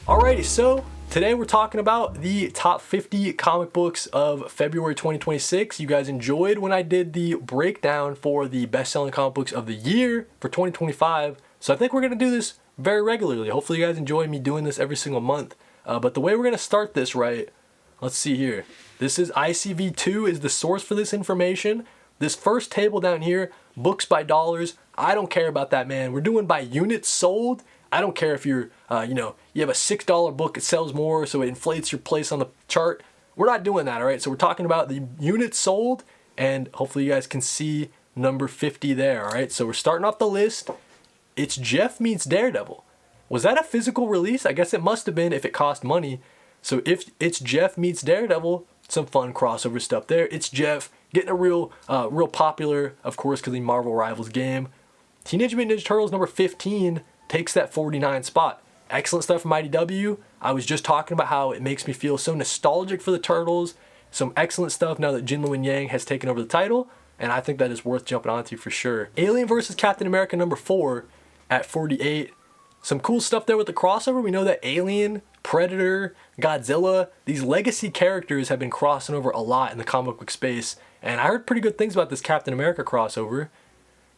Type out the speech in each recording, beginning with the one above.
Alrighty, so today we're talking about the top 50 comic books of February 2026. You guys enjoyed when I did the breakdown for the best-selling comic books of the year for 2025. So I think we're going to do this very regularly. Hopefully you guys enjoy me doing this every single month. But the way we're going to start this, right, let's see here. This is ICV2 is the source for this information. This first table down here, books by dollars. I don't care about that, man. We're doing by units sold. I don't care if you're, you have a $6 book, it sells more, so it inflates your place on the chart. We're not doing that, all right? So we're talking about the units sold, and hopefully you guys can see number 50 there, all right? So we're starting off the list. It's Jeff Meets Daredevil. Was that a physical release? I guess it must have been if it cost money. So if it's Jeff Meets Daredevil, some fun crossover stuff there. It's Jeff getting a real popular, of course, because the Marvel Rivals game. Teenage Mutant Ninja Turtles number 15 takes that 49 spot. Excellent stuff from IDW. I was just talking about how it makes me feel so nostalgic for the Turtles. Some excellent stuff now that Jin Lewin Yang has taken over the title, and I think that is worth jumping onto for sure. Alien vs. Captain America number 4 at 48. Some cool stuff there with the crossover. We know that Alien, Predator, Godzilla, these legacy characters have been crossing over a lot in the comic book space, and I heard pretty good things about this Captain America crossover.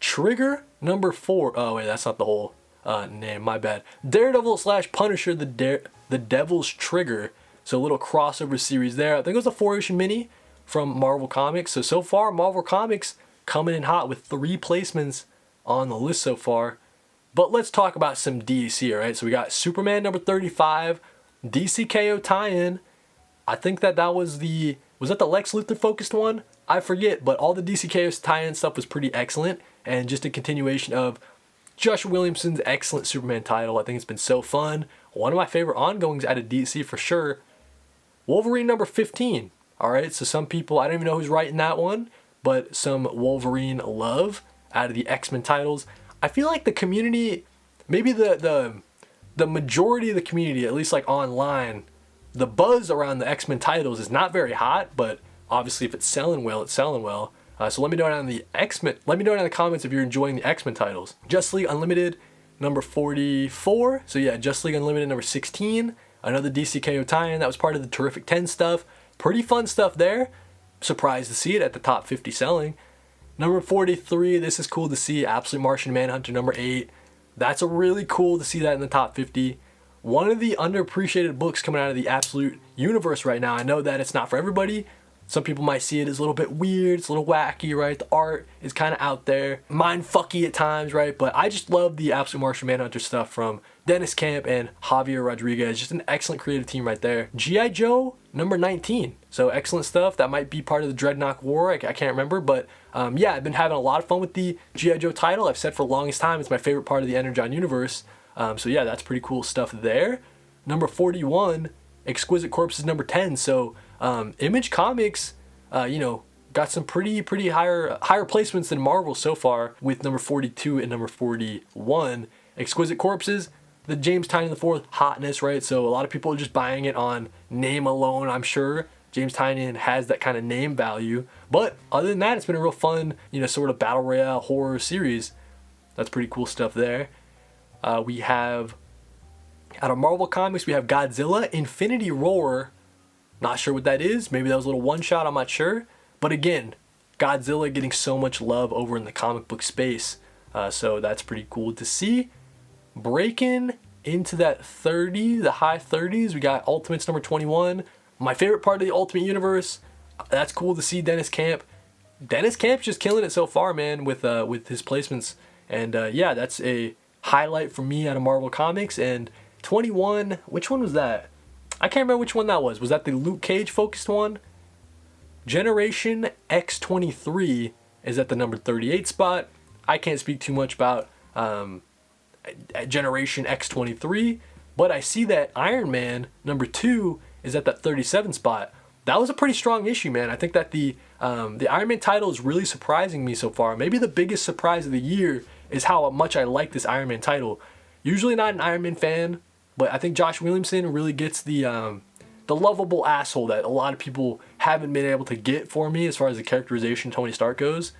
Trigger number 4. Oh wait, that's not the whole name, my bad. Daredevil / Punisher, the Devil's Trigger. So a little crossover series there. I think it was a 4-issue mini from Marvel Comics. So far, Marvel Comics coming in hot with 3 placements on the list so far. But let's talk about some DC, all right? So we got Superman number 35, DCKO tie-in. I think that was that the Lex Luthor focused one? I forget, but all the DCKO tie-in stuff was pretty excellent. And just a continuation of Josh Williamson's excellent Superman title. I think it's been so fun. One of my favorite ongoings out of DC for sure. Wolverine number 15. All right, so some people, I don't even know who's writing that one, but some Wolverine love out of the X-Men titles. I feel like the community, maybe the majority of the community, at least like online, the buzz around the X-Men titles is not very hot, but obviously if it's selling well, it's selling well. So let me know down in the X-Men. Let me know down in the comments if you're enjoying the X-Men titles. Justice League Unlimited, number 44. So yeah, Justice League Unlimited number 16. Another DCKO tie-in that was part of the Terrific 10 stuff. Pretty fun stuff there. Surprised to see it at the top 50 selling. Number 43. This is cool to see. Absolute Martian Manhunter number 8. That's a really cool to see that in the top 50. One of the underappreciated books coming out of the Absolute universe right now. I know that it's not for everybody. Some people might see it as a little bit weird, it's a little wacky, right? The art is kind of out there, mind-fucky at times, right? But I just love the Absolute Martian Manhunter stuff from Dennis Camp and Javier Rodriguez. Just an excellent creative team right there. G.I. Joe, number 19. So excellent stuff. That might be part of the Dreadnought War, I can't remember. But yeah, I've been having a lot of fun with the G.I. Joe title. I've said for the longest time it's my favorite part of the Energon universe. So yeah, that's pretty cool stuff there. Number 41, Exquisite Corpses number 10. So Image Comics, got some pretty higher placements than Marvel so far with number 42 and number 41. Exquisite Corpses, the James Tynion IV hotness, right? So a lot of people are just buying it on name alone, I'm sure. James Tynion has that kind of name value. But other than that, it's been a real fun, sort of battle royale horror series. That's pretty cool stuff there. We have, out of Marvel Comics, we have Godzilla Infinity Roar. Not sure what that is. Maybe that was a little one-shot, I'm not sure. But again, Godzilla getting so much love over in the comic book space. So that's pretty cool to see. Breaking into that 30, the high 30s, we got Ultimates number 21. My favorite part of the Ultimate Universe. That's cool to see Dennis Camp. Dennis Camp's just killing it so far, man, with his placements. And yeah, that's a highlight for me out of Marvel Comics. And 21, which one was that? I can't remember which one that was. Was that the Luke Cage focused one? Generation X23 is at the number 38 spot. I can't speak too much about Generation X23, but I see that Iron Man number 2 is at that 37 spot. That was a pretty strong issue, man. I think that the Iron Man title is really surprising me so far. Maybe the biggest surprise of the year is how much I like this Iron Man title. Usually not an Iron Man fan, but I think Josh Williamson really gets the lovable asshole that a lot of people haven't been able to get for me as far as the characterization Tony Stark goes.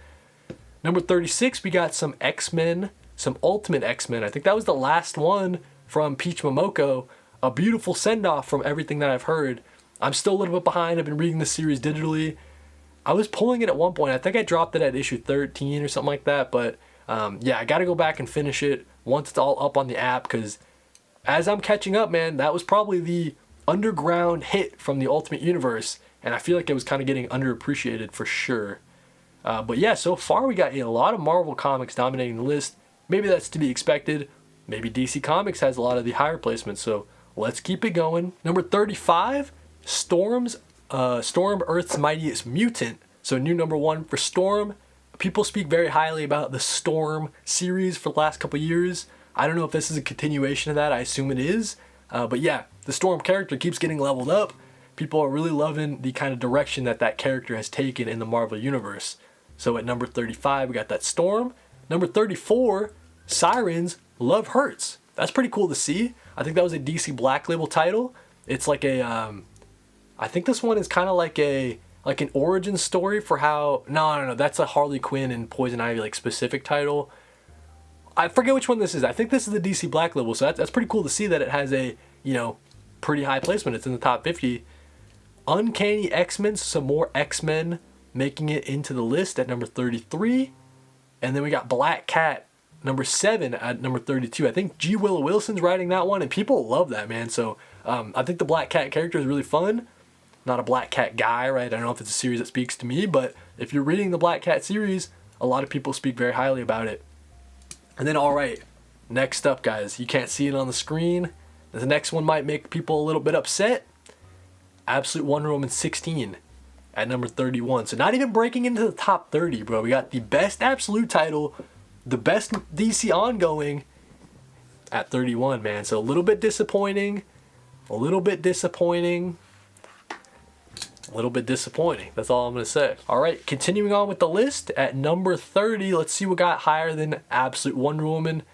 Number 36, we got some X-Men, some Ultimate X-Men. I think that was the last one from Peach Momoko. a beautiful send-off from everything that I've heard. I'm still a little bit behind. I've been reading the series digitally. I was pulling it at one point. I think I dropped it at issue 13 or something like that. But yeah, I got to go back and finish it once it's all up on the app, because as I'm catching up, man, that was probably the underground hit from the Ultimate Universe, and I feel like it was kind of getting underappreciated for sure. But yeah, so far we got a lot of Marvel comics dominating the list. Maybe that's to be expected. Maybe DC Comics has a lot of the higher placements, so let's keep it going. Number 35, Storm, Earth's Mightiest Mutant. So new number 1 for Storm. People speak very highly about the Storm series for the last couple years. I don't know if this is a continuation of that. I assume it is. But yeah, the Storm character keeps getting leveled up. People are really loving the kind of direction that character has taken in the Marvel Universe. So at number 35, we got that Storm. Number 34, Sirens, Love Hurts. That's pretty cool to see. I think that was a DC Black Label title. It's like a, I think this one is kind of like an origin story for how, no, that's a Harley Quinn and Poison Ivy like specific title. I forget which one this is. I think this is the DC Black Label, so that's pretty cool to see that it has a, pretty high placement. It's in the top 50. Uncanny X-Men, some more X-Men making it into the list at number 33. And then we got Black Cat, number 7 at number 32. I think G. Willow Wilson's writing that one, and people love that, man. So I think the Black Cat character is really fun. Not a Black Cat guy, right? I don't know if it's a series that speaks to me, but if you're reading the Black Cat series, a lot of people speak very highly about it. And then, all right, next up, guys. You can't see it on the screen. The next one might make people a little bit upset. Absolute Wonder Woman 16 at number 31. So not even breaking into the top 30, bro. We got the best absolute title, the best DC ongoing at 31, man. So a little bit disappointing. A little bit disappointing. That's all I'm going to say. All right, continuing on with the list at number 30. Let's see what got higher than Absolute Wonder Woman.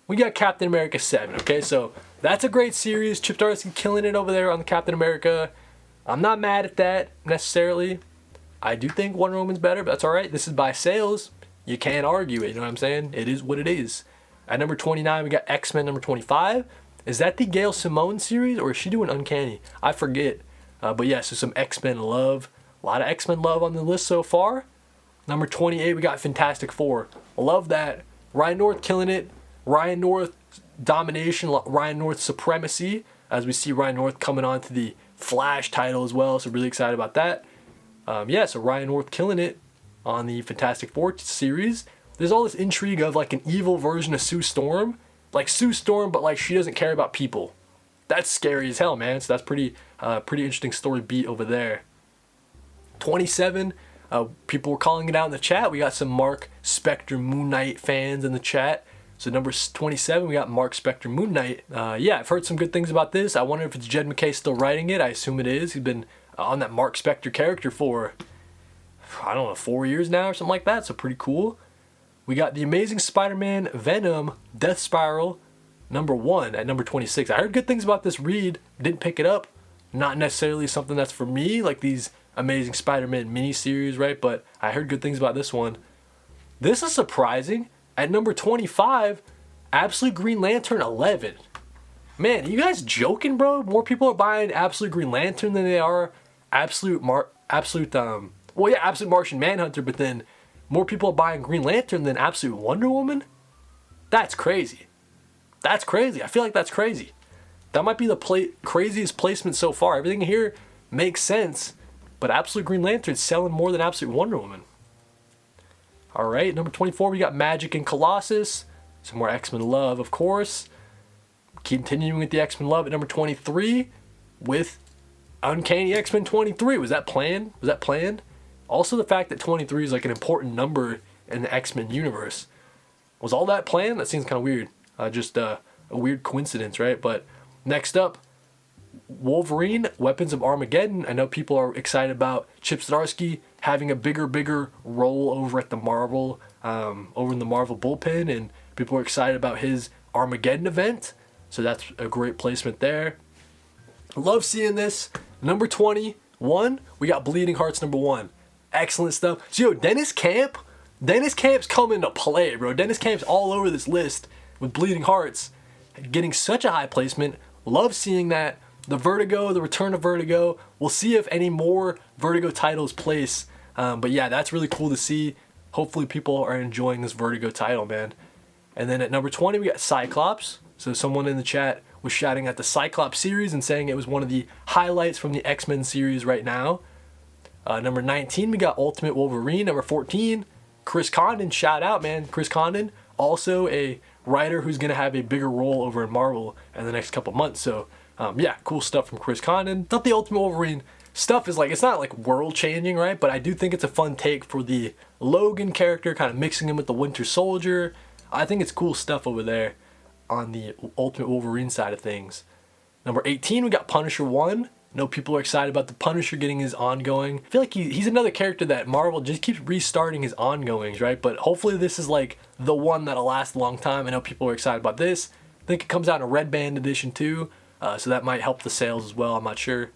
We got Captain America 7, okay? So that's a great series. Chip Zdarsky killing it over there on the Captain America. I'm not mad at that necessarily. I do think Wonder Woman's better, but that's all right. This is by sales. You can't argue it, you know what I'm saying? It is what it is. At number 29, we got X-Men number 25. Is that the Gail Simone series, or is she doing Uncanny? I forget. But yeah, so some X-Men love. A lot of X-Men love on the list so far. Number 28, we got Fantastic Four. Love that. Ryan North killing it. Ryan North domination, Ryan North supremacy, as we see Ryan North coming on to the Flash title as well, so really excited about that. Yeah, so Ryan North killing it on the Fantastic Four series. There's all this intrigue of like an evil version of Sue Storm. Like Sue Storm, but like she doesn't care about people. That's scary as hell, man. So that's pretty interesting story beat over there. 27, people were calling it out in the chat. We got some Mark Spector Moon Knight fans in the chat. So number 27, we got Mark Spector Moon Knight. Yeah, I've heard some good things about this. I wonder if it's Jed MacKay still writing it. I assume it is. He's been on that Mark Spector character for, I don't know, 4 years now or something like that. So pretty cool. We got The Amazing Spider-Man Venom Death Spiral number 1 at number 26. I heard good things about this read. Didn't pick it up. Not necessarily something that's for me, like these Amazing Spider-Man miniseries, right? But I heard good things about this one. This is surprising. At number 25, Absolute Green Lantern 11. Man, are you guys joking, bro? More people are buying Absolute Green Lantern than they are Absolute Martian Manhunter, but then more people are buying Green Lantern than Absolute Wonder Woman? That's crazy. That's crazy. I feel like that's crazy. That might be the craziest placement so far. Everything here makes sense, but Absolute Green Lantern's selling more than Absolute Wonder Woman. All right, number 24, we got Magic and Colossus. Some more X-Men love, of course. Continuing with the X-Men love at number 23 with Uncanny X-Men 23. Was that planned? Also, the fact that 23 is like an important number in the X-Men universe. Was all that planned? That seems kind of weird. Just a weird coincidence, right? But next up, Wolverine, Weapons of Armageddon. I know people are excited about Chip Zdarsky having a bigger role over at the Marvel, over in the Marvel bullpen, and people are excited about his Armageddon event. So that's a great placement there. Love seeing this. Number 21, we got Bleeding Hearts number 1. Excellent stuff. So, yo, Dennis Camp's coming to play, bro. Dennis Camp's all over this list with Bleeding Hearts, getting such a high placement. Love seeing that. The Vertigo, the return of Vertigo. We'll see if any more Vertigo titles place. But yeah, that's really cool to see. Hopefully people are enjoying this Vertigo title, man. And then at number 20, we got Cyclops. So someone in the chat was shouting at the Cyclops series and saying it was one of the highlights from the X-Men series right now. Number 19, we got Ultimate Wolverine. Number 14, Chris Condon. Shout out, man. Chris Condon, also a writer who's going to have a bigger role over in Marvel in the next couple months. So, yeah, cool stuff from Chris Condon. Not the Ultimate Wolverine stuff is like, it's not like world changing, right? But I do think it's a fun take for the Logan character, kind of mixing him with the Winter Soldier. I think it's cool stuff over there on the Ultimate Wolverine side of things. Number 18, we got Punisher 1. I know people are excited about the Punisher getting his ongoing. I feel like he's another character that Marvel just keeps restarting his ongoings, right? But hopefully this is like the one that'll last a long time. I know people are excited about this. I think it comes out in a Red Band edition too, so that might help the sales as well. I'm not sure.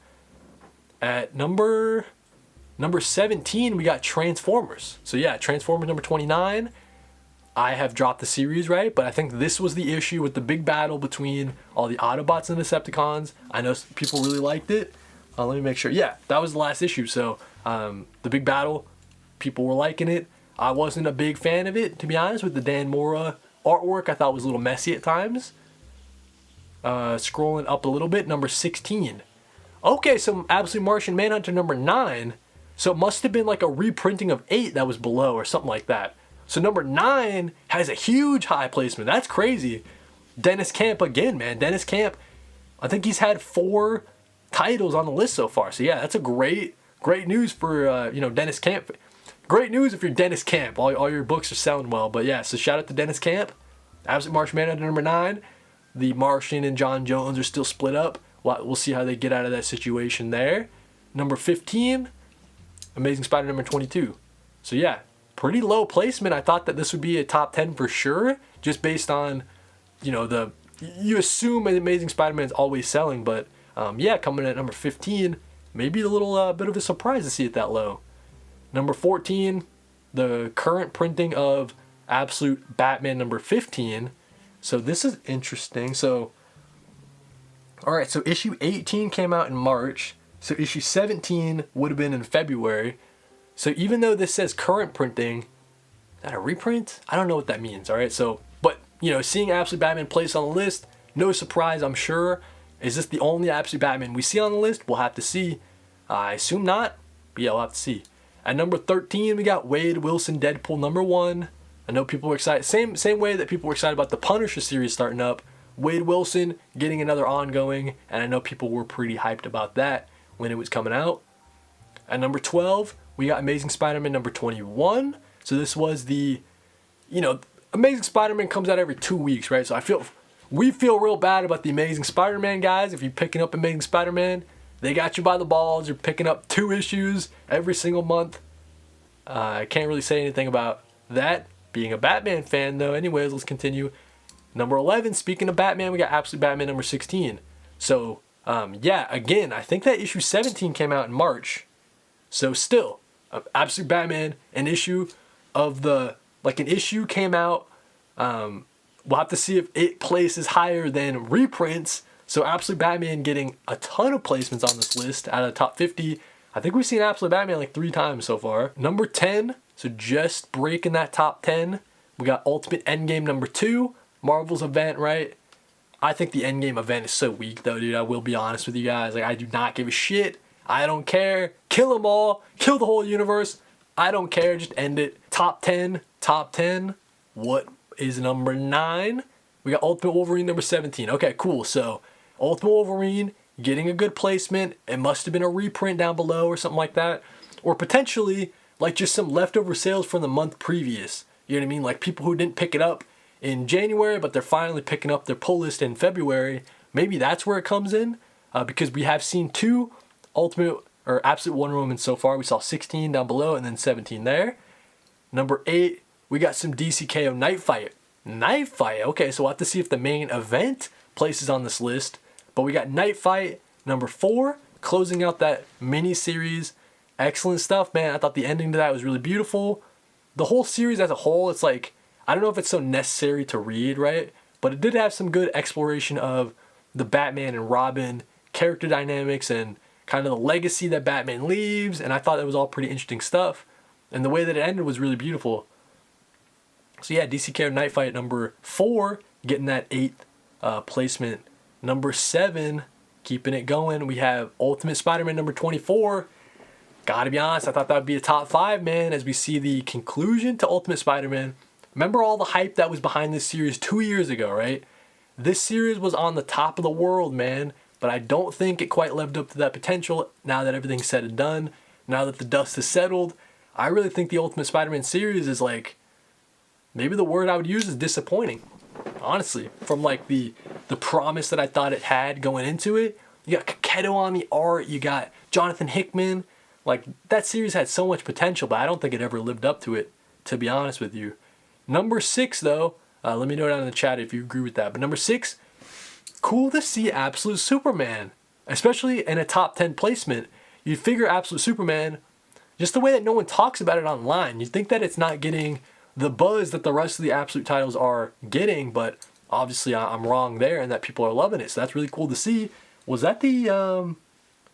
At number 17, we got Transformers. So yeah, Transformers number 29. I have dropped the series, right? But I think this was the issue with the big battle between all the Autobots and Decepticons. I know people really liked it. Let me make sure. Yeah, that was the last issue. So the big battle, people were liking it. I wasn't a big fan of it, to be honest, with the Dan Mora artwork. I thought it was a little messy at times. Scrolling up a little bit, number 16. Okay, so Absolute Martian Manhunter number 9. So it must have been like a reprinting of 8 that was below or something like that. So number 9 has a huge high placement. That's crazy. Dennis Camp again, man. Dennis Camp, I think he's had 4 titles on the list so far. So yeah, that's a great news for Dennis Camp. Great news if you're Dennis Camp. All your books are selling well. But yeah, so shout out to Dennis Camp. Absolute Martian Manhunter number 9. The Martian and John Jones are still split up. We'll see how they get out of that situation there. Number 15, Amazing Spider number 22. So yeah, pretty low placement. I thought that this would be a top 10 for sure, just based on, you assume Amazing Spider-Man is always selling, but yeah, coming in at number 15, maybe a little bit of a surprise to see it that low. Number 14, the current printing of Absolute Batman number 15. So this is interesting. So, all right, so issue 18 came out in March. So issue 17 would have been in February. So even though this says current printing, is that a reprint? I don't know what that means, all right? So, but, seeing Absolute Batman placed on the list, no surprise, I'm sure. Is this the only Absolute Batman we see on the list? We'll have to see. I assume not, but yeah, we'll have to see. At number 13, we got Wade Wilson Deadpool number 1. I know people were excited. Same way that people were excited about the Punisher series starting up. Wade Wilson getting another ongoing, and I know people were pretty hyped about that when it was coming out. At number 12, we got Amazing Spider-Man number 21. So this was the, Amazing Spider-Man comes out every 2 weeks, right? So we feel real bad about the Amazing Spider-Man guys. If you're picking up Amazing Spider-Man, they got you by the balls. You're picking up 2 issues every single month. I can't really say anything about that. Being a Batman fan, though. Anyways, let's continue. Number 11, speaking of Batman, we got Absolute Batman number 16. So, yeah, again, I think that issue 17 came out in March. So still, Absolute Batman, an issue came out. We'll have to see if it places higher than reprints. So Absolute Batman getting a ton of placements on this list out of the top 50. I think we've seen Absolute Batman like 3 times so far. Number 10, so just breaking that top 10. We got Ultimate Endgame number 2, Marvel's event, right? I think the Endgame event is so weak though, dude. I will be honest with you guys. Like, I do not give a shit. I don't care. Kill them all. Kill the whole universe. I don't care. Just end it. Top 10. What is number 9? We got Ultimate Wolverine number 17. Okay, cool. So Ultimate Wolverine getting a good placement. It must have been a reprint down below or something like that. Or potentially like just some leftover sales from the month previous. You know what I mean? Like people who didn't pick it up in January, but they're finally picking up their pull list in February. Maybe that's where it comes in, because we have seen 2 Ultimate or Absolute Wonder Woman so far. We saw 16 down below and then 17 there. Number 8, we got some DCKO Night Fight. Okay, so we'll have to see if the main event places on this list. But we got Night Fight number 4, closing out that mini series. Excellent stuff, man. I thought the ending to that was really beautiful. The whole series as a whole, it's like, I don't know if it's so necessary to read, right? But it did have some good exploration of the Batman and Robin character dynamics and kind of the legacy that Batman leaves, and I thought that was all pretty interesting stuff. And the way that it ended was really beautiful. So yeah, DCKO Night Fight number 4, getting that 8th placement. Number 7, keeping it going, we have Ultimate Spider-Man number 24. Gotta be honest, I thought that would be a top 5, man, as we see the conclusion to Ultimate Spider-Man. Remember all the hype that was behind this series 2 years ago, right? This series was on the top of the world, man, but I don't think it quite lived up to that potential now that everything's said and done. Now that the dust has settled, I really think the Ultimate Spider-Man series is like, maybe the word I would use is disappointing. Honestly, from like the promise that I thought it had going into it. You got Kody on the art, you got Jonathan Hickman. Like, that series had so much potential, but I don't think it ever lived up to it, to be honest with you. Number 6, though, let me know down in the chat if you agree with that. But number 6, cool to see Absolute Superman, especially in a top 10 placement. You'd figure Absolute Superman, just the way that no one talks about it online, you'd think that it's not getting the buzz that the rest of the Absolute titles are getting, but obviously I'm wrong there and that people are loving it. So that's really cool to see. Was that the,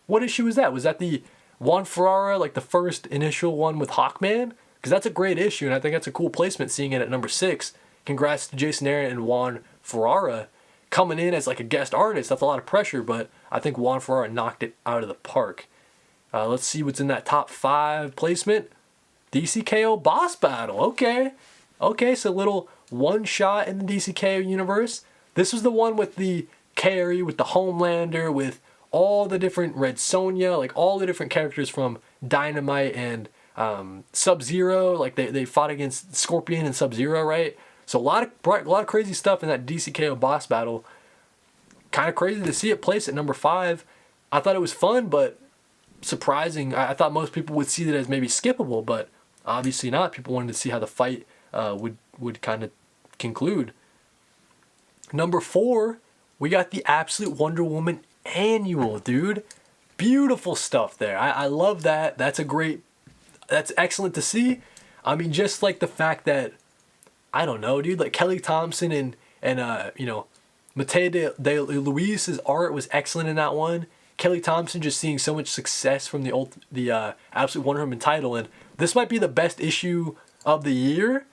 what issue was that? Was that the Juan Ferrara, like the first initial one with Hawkman? Because that's a great issue, and I think that's a cool placement seeing it at number 6. Congrats to Jason Aaron and Juan Ferrara coming in as like a guest artist. That's a lot of pressure, but I think Juan Ferrara knocked it out of the park. Let's see what's in that top 5 placement. DCKO Boss Battle. Okay, so a little one shot in the DCKO universe. This was the one with the Carrie, with the Homelander, with all the different Red Sonja, like all the different characters from Dynamite and Sub-Zero. Like they fought against Scorpion and Sub-Zero, right? So a lot of crazy stuff in that DCKO Boss Battle. Kind of crazy to see it placed at number 5. I thought it was fun, but surprising. I thought most people would see it as maybe skippable, but obviously not. People wanted to see how the fight would kind of conclude. Number 4, we got the Absolute Wonder Woman Annual, dude. Beautiful stuff there. I love that. That's excellent to see. I mean, just like the fact that, I don't know, dude, like Kelly Thompson and you know, Mateo de Luis's art was excellent in that one. Kelly Thompson just seeing so much success from the Absolute Wonder Woman title, and this might be the best issue of the year.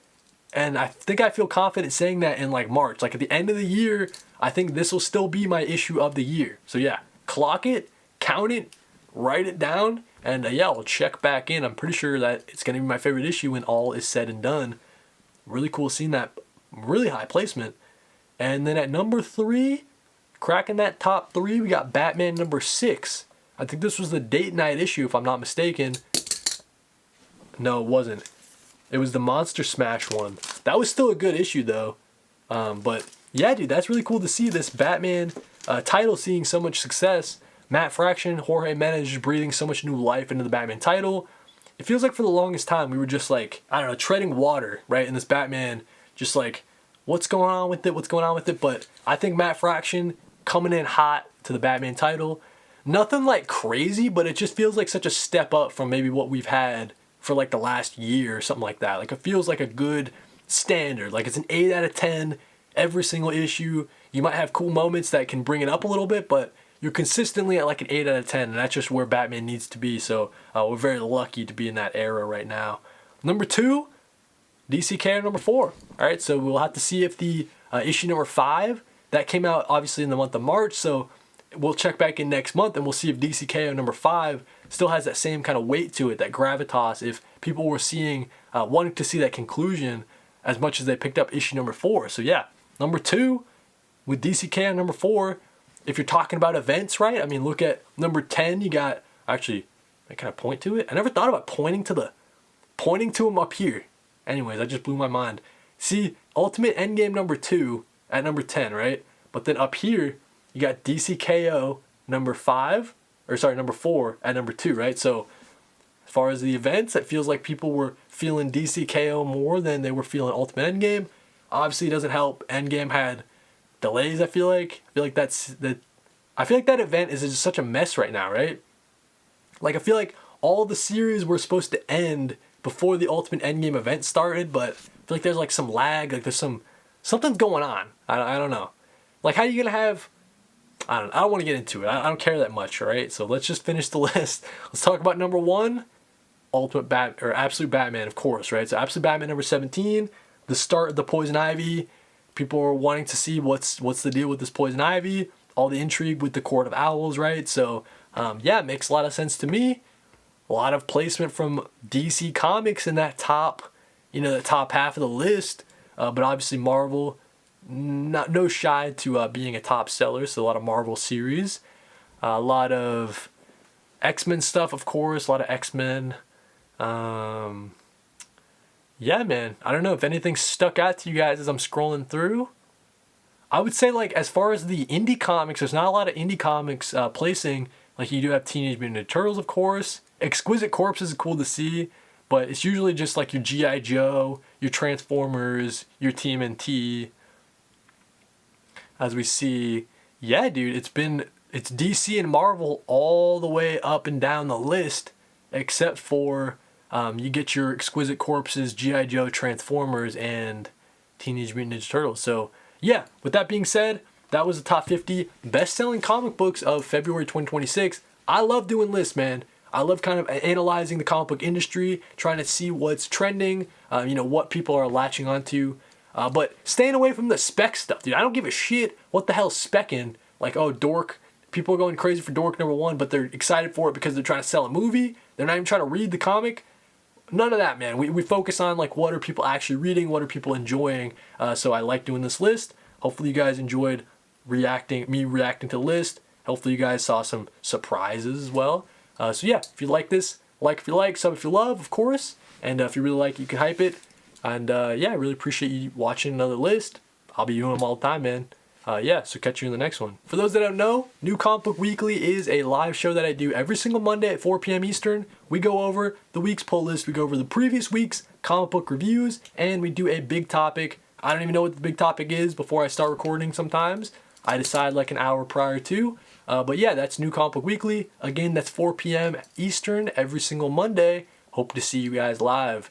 And I think I feel confident saying that in like March. Like at the end of the year, I think this will still be my issue of the year. So yeah, clock it, count it, write it down, and yeah, I'll check back in. I'm pretty sure that it's going to be my favorite issue when all is said and done. Really cool seeing that really high placement. And then at number 3, cracking that top 3, we got Batman number 6. I think this was the date night issue, if I'm not mistaken. No, it wasn't. It was the Monster Smash one. That was still a good issue, though. But yeah, dude, that's really cool to see this Batman title seeing so much success. Matt Fraction, Jorge Menez just breathing so much new life into the Batman title. It feels like for the longest time we were just like, I don't know, treading water, right? In this Batman, just like, what's going on with it? But I think Matt Fraction coming in hot to the Batman title. Nothing like crazy, but it just feels like such a step up from maybe what we've had for like the last year or something like that. Like it feels like a good standard. Like it's an 8 out of 10 every single issue. You might have cool moments that can bring it up a little bit, but you're consistently at like an 8 out of 10, and that's just where Batman needs to be. So we're very lucky to be in that era right now. Number 2, DCKO number 4. All right, so we'll have to see if the issue number 5, that came out obviously in the month of March, so we'll check back in next month and we'll see if DCKO number 5 still has that same kind of weight to it, that gravitas, if people were wanting to see that conclusion as much as they picked up issue number 4. So yeah, number 2 with DCKO number 4, if you're talking about events, right? I mean, look at number 10, you got, actually, can I point to it? I never thought about pointing to him up here. Anyways, that just blew my mind. See, Ultimate Endgame number 2 at number 10, right? But then up here, you got DCKO number 4 at number 2, right? So as far as the events, it feels like people were feeling DCKO more than they were feeling Ultimate Endgame. Obviously, it doesn't help. Endgame had delays, I feel like. I feel like that event is just such a mess right now, right? Like, I feel like all the series were supposed to end before the Ultimate Endgame event started, but I feel like there's like some lag, like there's something's going on. I don't know. Like, how are you gonna have I don't want to get into it. I don't care that much, all right? So let's just finish the list. Let's talk about number 1, Absolute Batman, of course, right? So Absolute Batman number 17, the start of the Poison Ivy. People are wanting to see what's the deal with this Poison Ivy, all the intrigue with the Court of Owls, right? So yeah, it makes a lot of sense to me. A lot of placement from DC Comics in that top, the top half of the list. But obviously Marvel, no shy to being a top seller. So a lot of Marvel series, a lot of X-Men stuff, of course, a lot of X-Men. Yeah, man, I don't know if anything stuck out to you guys as I'm scrolling through. I would say, like, as far as the indie comics, there's not a lot of indie comics placing. Like, you do have Teenage Mutant Ninja Turtles, of course. Exquisite Corpses is cool to see, but it's usually just like your G.I. Joe, your Transformers, your TMNT. As we see, yeah, dude, it's DC and Marvel all the way up and down the list, except for you get your Exquisite Corpses, G.I. Joe, Transformers, and Teenage Mutant Ninja Turtles. So, yeah, with that being said, that was the top 50 best-selling comic books of February 2026. I love doing lists, man. I love kind of analyzing the comic book industry, trying to see what's trending, what people are latching onto. But staying away from the spec stuff, dude. I don't give a shit what the hell's specking. Like, oh, Dork. People are going crazy for Dork number 1, but they're excited for it because they're trying to sell a movie. They're not even trying to read the comic. None of that, man. We focus on, like, what are people actually reading, what are people enjoying. So I like doing this list. Hopefully you guys enjoyed me reacting to the list. Hopefully you guys saw some surprises as well. So yeah, if you like this, like if you like, sub if you love, of course. And if you really like, you can hype it. And yeah, I really appreciate you watching another list. I'll be doing them all the time, man. Yeah, so catch you in the next one. For those that don't know, New Comic Book Weekly is a live show that I do every single Monday at 4 p.m. Eastern. We go over the week's pull list, we go over the previous week's comic book reviews, and we do a big topic. I don't even know what the big topic is before I start recording sometimes. I decide like an hour prior to. But yeah, that's New Comic Book Weekly. Again, that's 4 p.m. Eastern every single Monday. Hope to see you guys live.